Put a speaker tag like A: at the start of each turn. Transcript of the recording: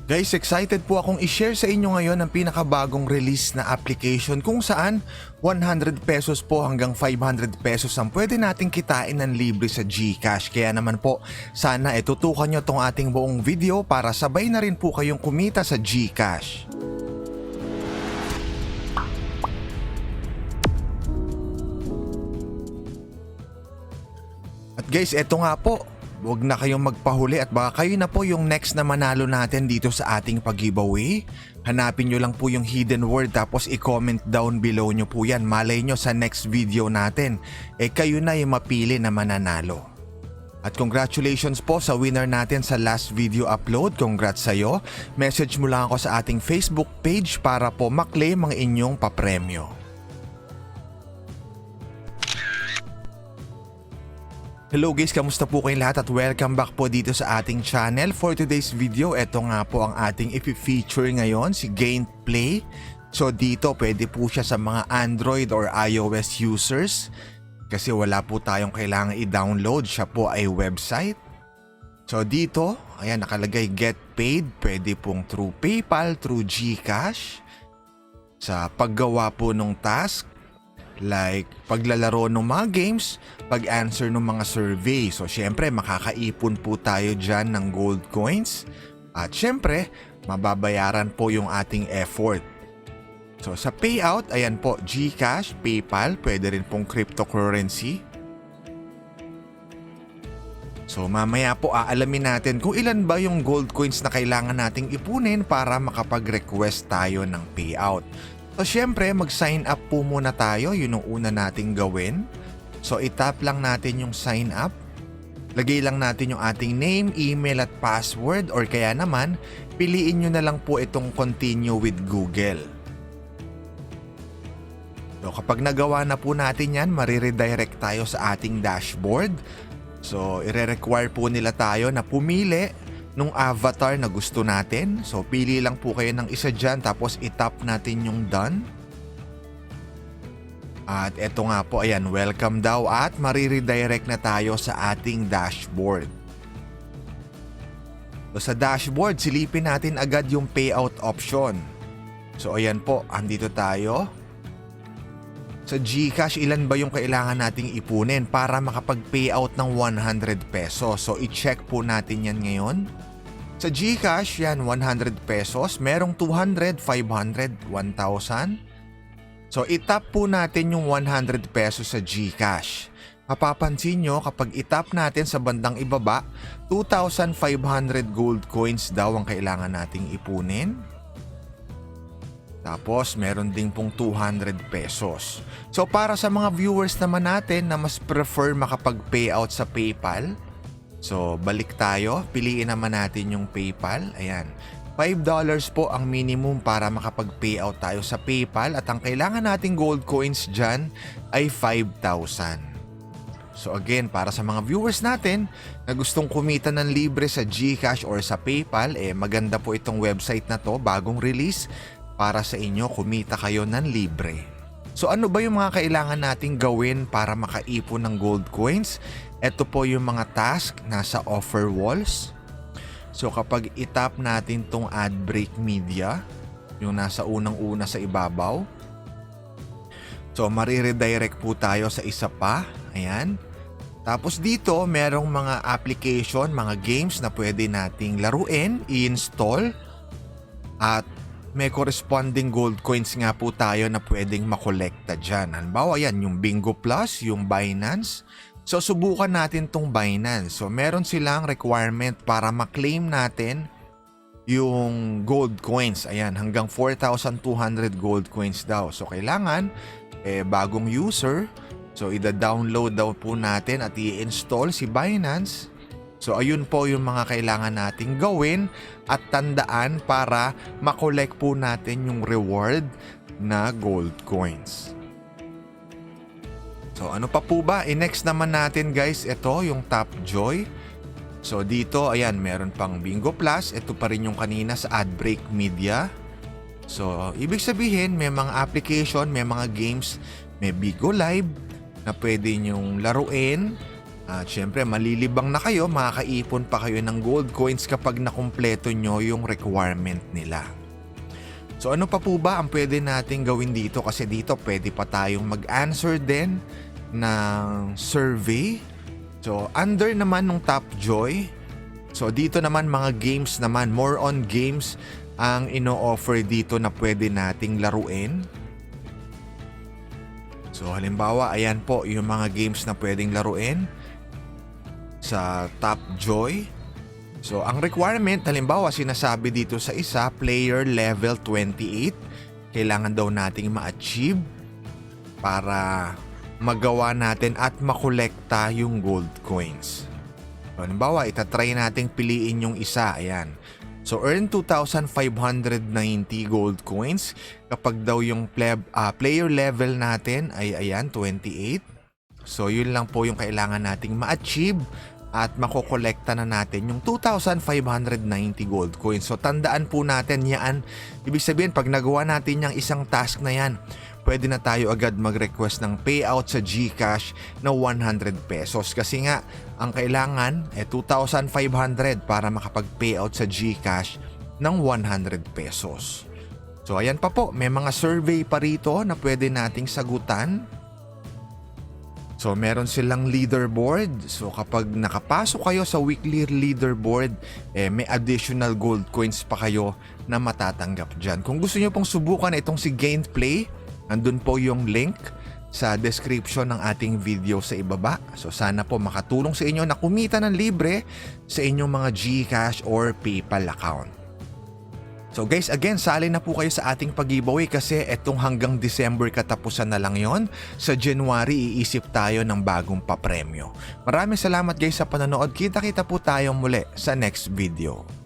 A: Guys, excited po akong i-share sa inyo ngayon ang pinakabagong release na application kung saan 100 pesos po hanggang 500 pesos ang pwede nating kitain ng libre sa GCash. Kaya naman po, sana tutukan nyo tong ating buong video para sabay na rin po kayong kumita sa GCash. At guys, eto nga po. Huwag na kayong magpahuli at baka kayo na po yung next na manalo natin dito sa ating pag-giveaway. Hanapin nyo lang po yung hidden word tapos i-comment down below nyo po yan. Malay nyo sa next video natin, kayo na yung mapili na mananalo. At congratulations po sa winner natin sa last video upload. Congrats sa'yo. Message mo lang ako sa ating Facebook page para po maklaim ang inyong papremyo. Hello guys, kamusta po kayong lahat at welcome back po dito sa ating channel. For today's video, eto nga po ang ating i-feature ngayon, si Gameplay. So dito pwede po siya sa mga Android or iOS users kasi wala po tayong kailangan i-download, siya po ay website. So dito, ayan nakalagay get paid, pwede pong through PayPal, through GCash. Sa paggawa po ng task, like paglalaro ng mga games, pag-answer ng mga survey. So syempre makakaipon po tayo dyan ng gold coins. At syempre, mababayaran po yung ating effort. So sa payout, ayan po, GCash, PayPal, pwede rin pong cryptocurrency. So mamaya po aalamin natin kung ilan ba yung gold coins na kailangan nating ipunin para makapag-request tayo ng payout. So syempre mag-sign up po muna tayo, yun ang una nating gawin. So itap lang natin yung sign up. Lagay lang natin yung ating name, email at password or kaya naman piliin nyo na lang po itong continue with Google. So kapag nagawa na po natin yan, mariredirect tayo sa ating dashboard. So ire-require po nila tayo na pumili nung avatar na gusto natin. So pili lang po kayo ng isa dyan tapos itap natin yung done. At eto nga po, ayan, welcome daw at mariredirect na tayo sa ating dashboard. So sa dashboard, silipin natin agad yung payout option. So ayan po, andito tayo. Sa GCash, ilan ba yung kailangan nating ipunin para makapag-payout ng 100 pesos? So i-check po natin yan ngayon. Sa GCash, yan 100 pesos. Merong 200, 500, 1,000. So itap po natin yung 100 pesos sa GCash. Mapapansin nyo kapag itap natin sa bandang ibaba, 2,500 gold coins daw ang kailangan nating ipunin. Tapos meron ding pong 200 pesos. So para sa mga viewers naman natin na mas prefer makapag-payout sa PayPal, so balik tayo, piliin naman natin yung PayPal. Ayan, $5 po ang minimum para makapag-payout tayo sa PayPal at ang kailangan nating gold coins dyan ay 5,000. So again, para sa mga viewers natin na gustong kumita ng libre sa GCash or sa PayPal, maganda po itong website na to, bagong release para sa inyo, kumita kayo ng libre. So ano ba yung mga kailangan nating gawin para makaipon ng gold coins? Ito po yung mga task nasa offer walls. So kapag itap natin tong ad break media, yung nasa unang-una sa ibabaw, so mariredirect po tayo sa isa pa. Ayan. Tapos dito merong mga application, mga games na pwede nating laruin, i-install at may corresponding gold coins nga po tayo na pwedeng makolekta dyan. Halimbawa yan, yung Bingo Plus, yung Binance. So subukan natin tong Binance. So meron silang requirement para maklaim natin yung gold coins. Ayan, hanggang 4,200 gold coins daw. So kailangan, bagong user. So ida-download daw po natin at i-install si Binance. So ayun po yung mga kailangan nating gawin at tandaan para makolek po natin yung reward na gold coins. So ano pa po ba? Next naman natin guys, ito yung Tapjoy. So dito, ayan, meron pang Bingo Plus. Ito pa rin yung kanina sa Adbreak Media. So ibig sabihin, may mga application, may mga games, may Bigo Live na pwede nyong laruin. At syempre malilibang na kayo, makakaipon pa kayo ng gold coins kapag nakumpleto nyo yung requirement nila. So ano pa po ba ang pwede nating gawin dito? Kasi dito pwede pa tayong mag-answer din ng survey. So under naman ng Top Joy, so dito naman mga games naman, more on games ang ino-offer dito na pwede nating laruin. So halimbawa, ayan po yung mga games na pwedeng laruin sa Top Joy. So ang requirement, halimbawa sinasabi dito sa isa, player level 28. Kailangan daw nating ma-achieve para magawa natin at makolekta yung gold coins. So, halimbawa, itatry nating piliin yung isa. Ayan. So earn 2,590 gold coins kapag daw yung player level natin ay ayan 28. So yun lang po yung kailangan nating ma-achieve at makokolekta na natin yung 2,590 gold coins. So tandaan po natin yan. Ibig sabihin pag nagawa natin yung isang task na yan, pwede na tayo agad mag-request ng payout sa GCash na 100 pesos. Kasi nga, ang kailangan ay 2,500 para makapag-payout sa GCash ng 100 pesos. So ayan pa po, may mga survey pa rito na pwede nating sagutan. So meron silang leaderboard. So kapag nakapasok kayo sa weekly leaderboard, may additional gold coins pa kayo na matatanggap dyan. Kung gusto nyo pong subukan itong si Gameplay, nandun po yung link sa description ng ating video sa ibaba. So sana po makatulong sa inyo na kumita ng libre sa inyong mga GCash or PayPal account. So guys, again, sali na po kayo sa ating pag-giveaway kasi etong hanggang December katapusan na lang yon. Sa January, iisip tayo ng bagong papremyo. Maraming salamat guys sa panonood. Kita-kita po tayo muli sa next video.